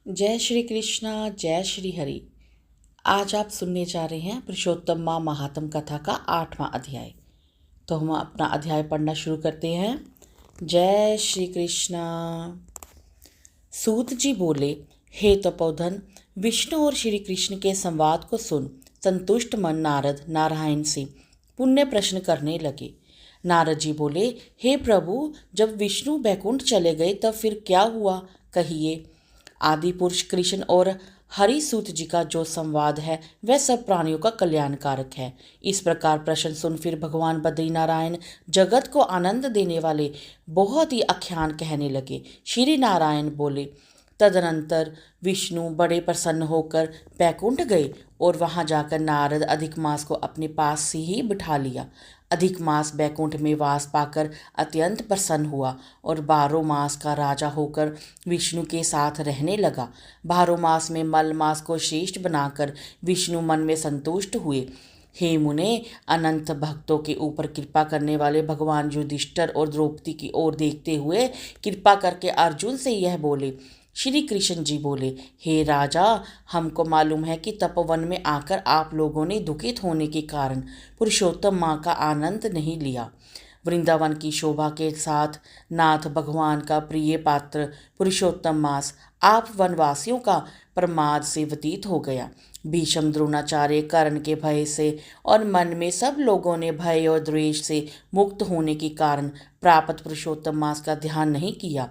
जय श्री कृष्णा, जय श्री हरि। आज आप सुनने जा रहे हैं पुरुषोत्तम माँ महात्म कथा का 8वां अध्याय। तो हम अपना अध्याय पढ़ना शुरू करते हैं। जय श्री कृष्णा। सूत जी बोले, हे तपोधन, विष्णु और श्री कृष्ण के संवाद को सुन संतुष्ट मन नारद नारायण से पुण्य प्रश्न करने लगे। नारद जी बोले, हे प्रभु, जब विष्णु बैकुंठ चले गए तब फिर क्या हुआ, कहिए। आदि पुरुष कृष्ण और हरिसूत जी का जो संवाद है वह सब प्राणियों का कल्याणकारक है। इस प्रकार प्रश्न सुन फिर भगवान बद्री नारायण जगत को आनंद देने वाले बहुत ही आख्यान कहने लगे। श्री नारायण बोले, तदनंतर विष्णु बड़े प्रसन्न होकर बैकुंठ गए और वहां जाकर नारद अधिक मास को अपने पास से ही बिठा लिया। अधिक मास बैकुंठ में वास पाकर अत्यंत प्रसन्न हुआ और 12 मास का राजा होकर विष्णु के साथ रहने लगा। 12 मास में मल मास को श्रेष्ठ बनाकर विष्णु मन में संतुष्ट हुए। हे मुने, अनंत भक्तों के ऊपर कृपा करने वाले भगवान युधिष्ठिर और द्रौपदी की ओर देखते हुए कृपा करके अर्जुन से यह बोले। श्री कृष्ण जी बोले, हे राजा, हमको मालूम है कि तपोवन में आकर आप लोगों ने दुखित होने के कारण पुरुषोत्तम माँ का आनंद नहीं लिया। वृंदावन की शोभा के साथ नाथ भगवान का प्रिय पात्र पुरुषोत्तम मास आप वनवासियों का प्रमाद से व्यतीत हो गया। भीष्म द्रोणाचार्य कर्ण के भय से और मन में सब लोगों ने भय और द्वेष से मुक्त होने के कारण प्राप्त पुरुषोत्तम मास का ध्यान नहीं किया।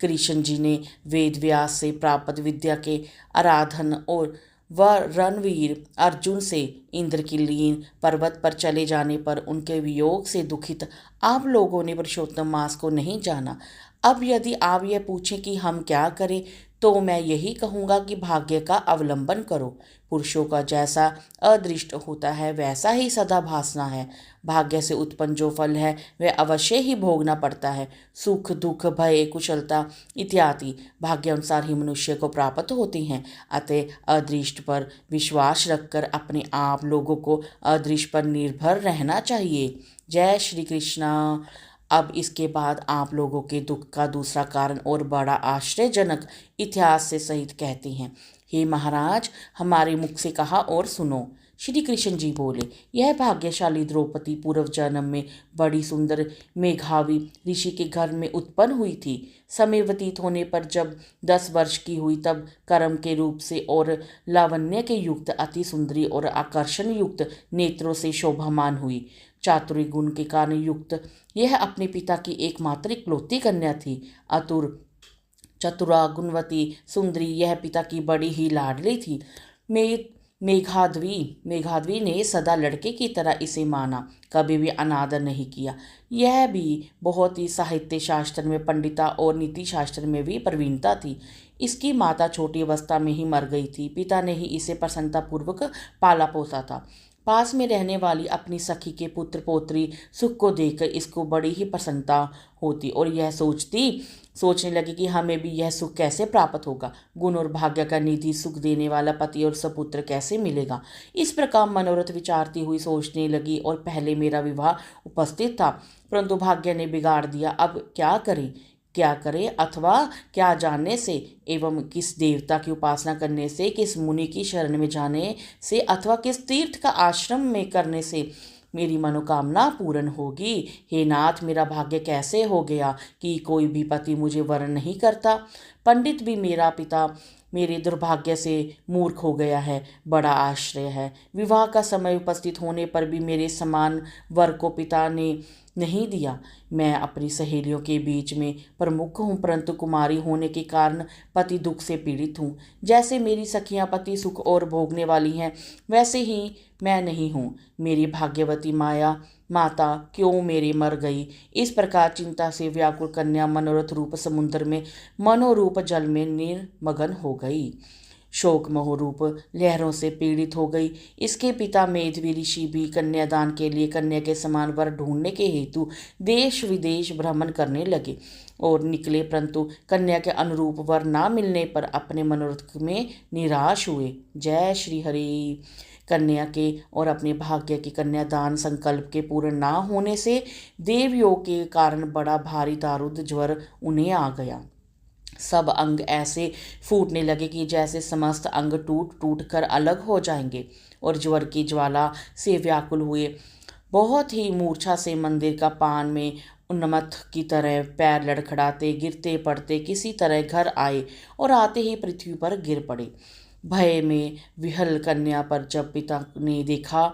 कृष्ण जी ने वेद व्यास से प्राप्त विद्या के आराधन और रणवीर अर्जुन से इंद्र की लीन पर्वत पर चले जाने पर उनके वियोग से दुखित आप लोगों ने पुरुषोत्तम मास को नहीं जाना। अब यदि आप यह पूछें कि हम क्या करें, तो मैं यही कहूँगा कि भाग्य का अवलंबन करो। पुरुषों का जैसा अदृष्ट होता है वैसा ही सदा भासना है। भाग्य से उत्पन्न जो फल है वह अवश्य ही भोगना पड़ता है। सुख दुख भय कुशलता इत्यादि भाग्य अनुसार ही मनुष्य को प्राप्त होती हैं। अतः अदृष्ट पर विश्वास रखकर अपने आप लोगों को अदृष्ट पर निर्भर रहना चाहिए। जय श्री कृष्णा। अब इसके बाद आप लोगों के दुख का दूसरा कारण और बड़ा आश्चर्यजनक इतिहास से सहित कहती हैं। हे महाराज, हमारे मुख से कहा और सुनो। श्री कृष्ण जी बोले, यह भाग्यशाली द्रौपदी पूर्व जन्म में बड़ी सुंदर मेघावी ऋषि के घर में उत्पन्न हुई थी। समय व्यतीत होने पर जब 10 वर्ष की हुई तब कर्म के रूप से और लावण्य के युक्त अति सुंदरी और आकर्षण युक्त नेत्रों से शोभामान हुई। चातुर्य गुण के कारण युक्त यह अपने पिता की एकमात्र इकलौती कन्या थी। आतुर चतुरा गुणवती सुंदरी यह पिता की बड़ी ही लाडली थी। मेघाद्वी ने सदा लड़के की तरह इसे माना, कभी भी अनादर नहीं किया। यह भी बहुत ही साहित्य शास्त्र में पंडिता और नीति शास्त्र में भी प्रवीणता थी। इसकी माता छोटी अवस्था में ही मर गई थी। पिता ने ही इसे प्रसन्नतापूर्वक पाला पोसा था। पास में रहने वाली अपनी सखी के पुत्र पोत्री सुख को देखकर इसको बड़ी ही प्रसन्नता होती और यह सोचने लगी कि हमें भी यह सुख कैसे प्राप्त होगा। गुण और भाग्य का निधि सुख देने वाला पति और सपुत्र कैसे मिलेगा। इस प्रकार मनोरथ विचारती हुई सोचने लगी और पहले मेरा विवाह उपस्थित था, परंतु भाग्य ने बिगाड़ दिया। अब क्या करे अथवा क्या जानने से एवं किस देवता की उपासना करने से, किस मुनि की शरण में जाने से अथवा किस तीर्थ का आश्रम में करने से मेरी मनोकामना पूर्ण होगी। हे नाथ, मेरा भाग्य कैसे हो गया कि कोई भी पति मुझे वरण नहीं करता। पंडित भी मेरा पिता मेरे दुर्भाग्य से मूर्ख हो गया है। बड़ा आश्चर्य है। विवाह का समय उपस्थित होने पर भी मेरे समान वर को पिता ने नहीं दिया। मैं अपनी सहेलियों के बीच में प्रमुख हूँ, परंतु कुमारी होने के कारण पति दुख से पीड़ित हूँ। जैसे मेरी सखियाँ पति सुख और भोगने वाली हैं, वैसे ही मैं नहीं हूँ। मेरी भाग्यवती माता क्यों मेरी मर गई। इस प्रकार चिंता से व्याकुल कन्या मनोरथ रूप समुद्र में मनोरूप जल में निर्मग्न हो गई। शोक मोहरूप लहरों से पीड़ित हो गई। इसके पिता मेधवी ऋषि भी कन्यादान के लिए कन्या के समान वर ढूंढने के हेतु देश विदेश भ्रमण करने लगे और निकले, परंतु कन्या के अनुरूप वर ना मिलने पर अपने मनोरथ में निराश हुए। जय श्री हरि। कन्या के और अपने भाग्य के कन्यादान संकल्प के पूर्ण ना होने से देवयोग के कारण बड़ा भारी दारुद ज्वर उन्हें आ गया। सब अंग ऐसे फूटने लगे कि जैसे समस्त अंग टूट टूट कर अलग हो जाएंगे और ज्वर की ज्वाला से व्याकुल हुए। बहुत ही मूर्छा से मंदिर का पान में उन्मत्त की तरह पैर लड़खड़ाते गिरते पड़ते किसी तरह घर आए और आते ही पृथ्वी पर गिर पड़े। भय में विहल कन्या पर जब पिता ने देखा,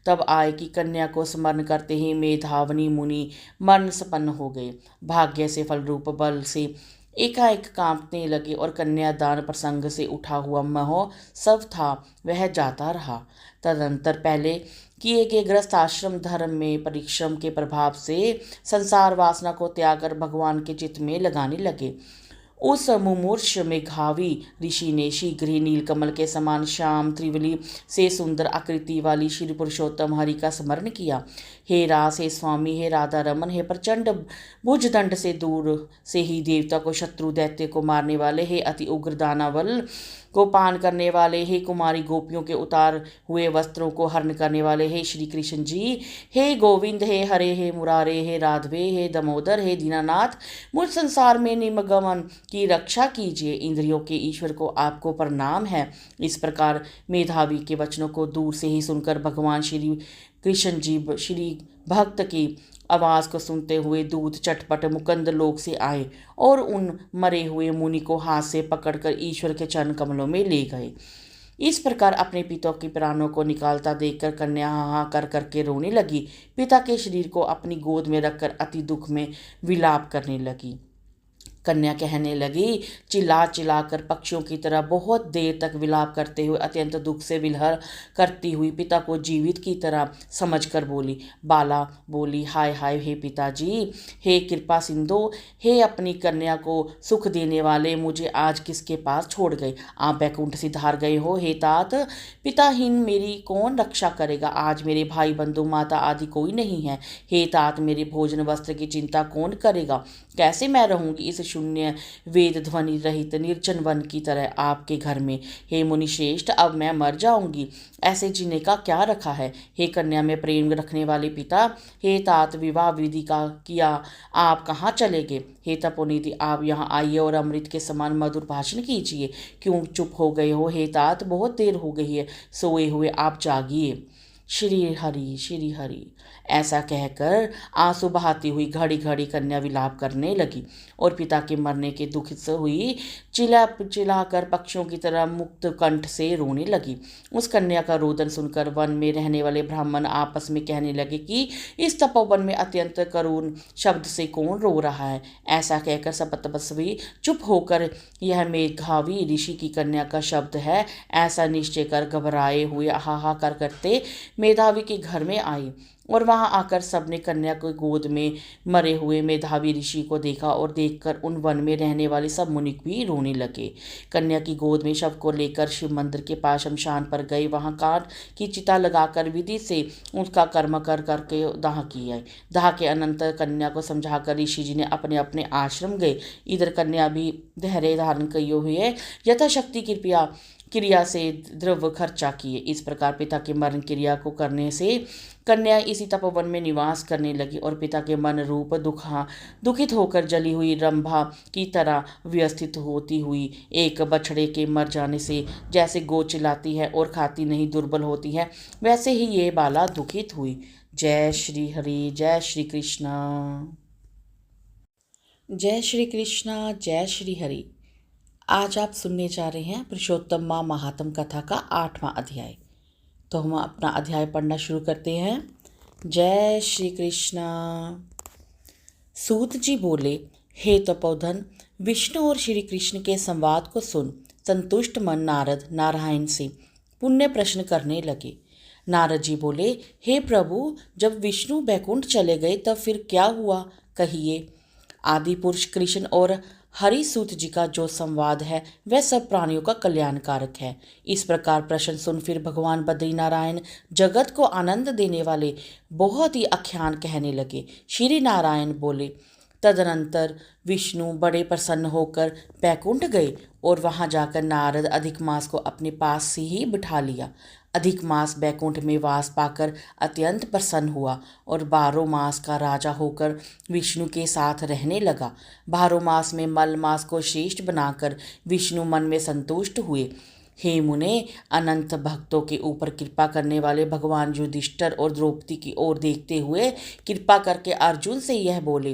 तब आए कि कन्या को स्मरण करते ही मेधावनी मुनि मरण संपन्न हो गए। भाग्य से फलरूप बल से एकाएक कांपने लगे और कन्यादान प्रसंग से उठा हुआ मोह सब था वह जाता रहा। तदंतर पहले किए गए गृहस्थ आश्रम धर्म में परिश्रम के प्रभाव से संसार वासना को त्याग कर भगवान के चित्त में लगाने लगे। उस मुमूर्ष मेघावी ऋषि ने शीघ्र ही नीलकमल के समान श्याम त्रिवली से सुंदर आकृति वाली श्री पुरुषोत्तम हरि का स्मरण किया। हे रास, हे स्वामी, हे राधा रमन, हे प्रचंड भुजदंड से दूर से ही देवता को शत्रु दैत्य को मारने वाले, हे अति उग्र दानवल को पान करने वाले, हे कुमारी गोपियों के उतार हुए वस्त्रों को हरण करने वाले, हे श्री कृष्ण जी, हे गोविंद, हे हरे, हे मुरारे, हे राधवे, हे दमोदर, हे दीनानाथ, मुझ संसार में निमगमन की रक्षा कीजिए। इंद्रियों के ईश्वर को आपको प्रणाम है। इस प्रकार मेधावी के वचनों को दूर से ही सुनकर भगवान श्री कृष्ण जी श्री भक्त की आवाज़ को सुनते हुए दूत चटपट मुकंद लोक से आए और उन मरे हुए मुनि को हाथ से पकड़कर ईश्वर के चरण कमलों में ले गए। इस प्रकार अपने पिता के प्राणों को निकालता देखकर कन्या हाँ कर करके रोने लगी। पिता के शरीर को अपनी गोद में रखकर अति दुख में विलाप करने लगी। कन्या कहने लगी, चिल्ला चिल्ला कर पक्षियों की तरह बहुत देर तक विलाप करते हुए अत्यंत दुख से विलहर करती हुई पिता को जीवित की तरह समझकर बोली। बाला बोली, हाय हाय हे पिताजी, हे कृपा सिंधु, हे अपनी कन्या को सुख देने वाले, मुझे आज किसके पास छोड़ गए? आप बैकुंठ सिधार गए हो। हे तात, पिताहीन मेरी कौन रक्षा करेगा? आज मेरे भाई बंधु माता आदि कोई नहीं है। हे तात, मेरे भोजन वस्त्र की चिंता कौन करेगा? कैसे मैं रहूंगी इस शून्य वेद ध्वनि रहित निर्जन वन की तरह आपके घर में? हे मुनि श्रेष्ठ, अब मैं मर जाऊंगी, ऐसे जीने का क्या रखा है? हे कन्या में प्रेम रखने वाले पिता, हे तात, विवाह विधि का किया आप कहाँ चले गए? हे तपोनिधि, आप यहाँ आइए और अमृत के समान मधुर भाषण कीजिए। क्यों चुप हो गए हो? हे तात, बहुत देर हो गई है, सोए हुए आप जागिए। श्री हरि, श्री हरि, ऐसा कहकर आंसू बहाती हुई घड़ी घड़ी कन्या विलाप करने लगी और पिता के मरने के दुख से हुई चिल्ला चिल्लाकर पक्षियों की तरह मुक्त कंठ से रोने लगी। उस कन्या का रोदन सुनकर वन में रहने वाले ब्राह्मण आपस में कहने लगे कि इस तपोवन में अत्यंत करुण शब्द से कौन रो रहा है? ऐसा कहकर सब तपस्वी चुप होकर यह मेघावी ऋषि की कन्या का शब्द है ऐसा निश्चय कर घबराए हुए हाहाकार करते मेधावी के घर में आई और वहां आकर सबने कन्या को गोद में मरे हुए मेधावी ऋषि को देखा और देखकर उन वन में रहने वाले सब मुनि भी रोने लगे। कन्या की गोद में शव को लेकर शिव मंदिर के पास शमशान पर गए। वहां काठ की चिता लगाकर विधि से उसका कर्म कर करके दाह किया। दाह के अनंतर कन्या को समझाकर ऋषि जी ने अपने अपने आश्रम गए। इधर कन्या भी धैर्य धारण किए हुए यथाशक्ति क्रिया से द्रव्य खर्चा किए। इस प्रकार पिता के मरण क्रिया को करने से कन्या इसी तपोवन में निवास करने लगी और पिता के मन रूप दुखित होकर जली हुई रंभा की तरह व्यवस्थित होती हुई एक बछड़े के मर जाने से जैसे गौ चिल्लाती है और खाती नहीं दुर्बल होती है, वैसे ही ये बाला दुखित हुई। जय श्री हरि, जय श्री कृष्णा, जय श्री कृष्णा, जय श्री हरि। आज आप सुनने जा रहे हैं पुरुषोत्तम माँ महात्म कथा का 8वां अध्याय। तो हम अपना अध्याय पढ़ना शुरू करते हैं। जय श्री कृष्णा। सूत जी बोले, हे तपोधन, विष्णु और श्री कृष्ण के संवाद को सुन संतुष्ट मन नारद नारायण से पुण्य प्रश्न करने लगे। नारद जी बोले, हे प्रभु, जब विष्णु बैकुंठ चले गए तब फिर क्या हुआ, कहिए। आदि पुरुष कृष्ण और हरिसूत जी का जो संवाद है वह सब प्राणियों का कल्याणकारक है। इस प्रकार प्रश्न सुन फिर भगवान बद्री नारायण जगत को आनंद देने वाले बहुत ही आख्यान कहने लगे। श्री नारायण बोले, तदनंतर विष्णु बड़े प्रसन्न होकर बैकुंठ गए और वहां जाकर नारद अधिक मास को अपने पास से ही बिठा लिया। अधिक मास बैकुंठ में वास पाकर अत्यंत प्रसन्न हुआ और 12 मास का राजा होकर विष्णु के साथ रहने लगा। 12 मास में मल मास को श्रेष्ठ बनाकर विष्णु मन में संतुष्ट हुए। हे मुने, अनंत भक्तों के ऊपर कृपा करने वाले भगवान युधिष्ठिर और द्रौपदी की ओर देखते हुए कृपा करके अर्जुन से यह बोले,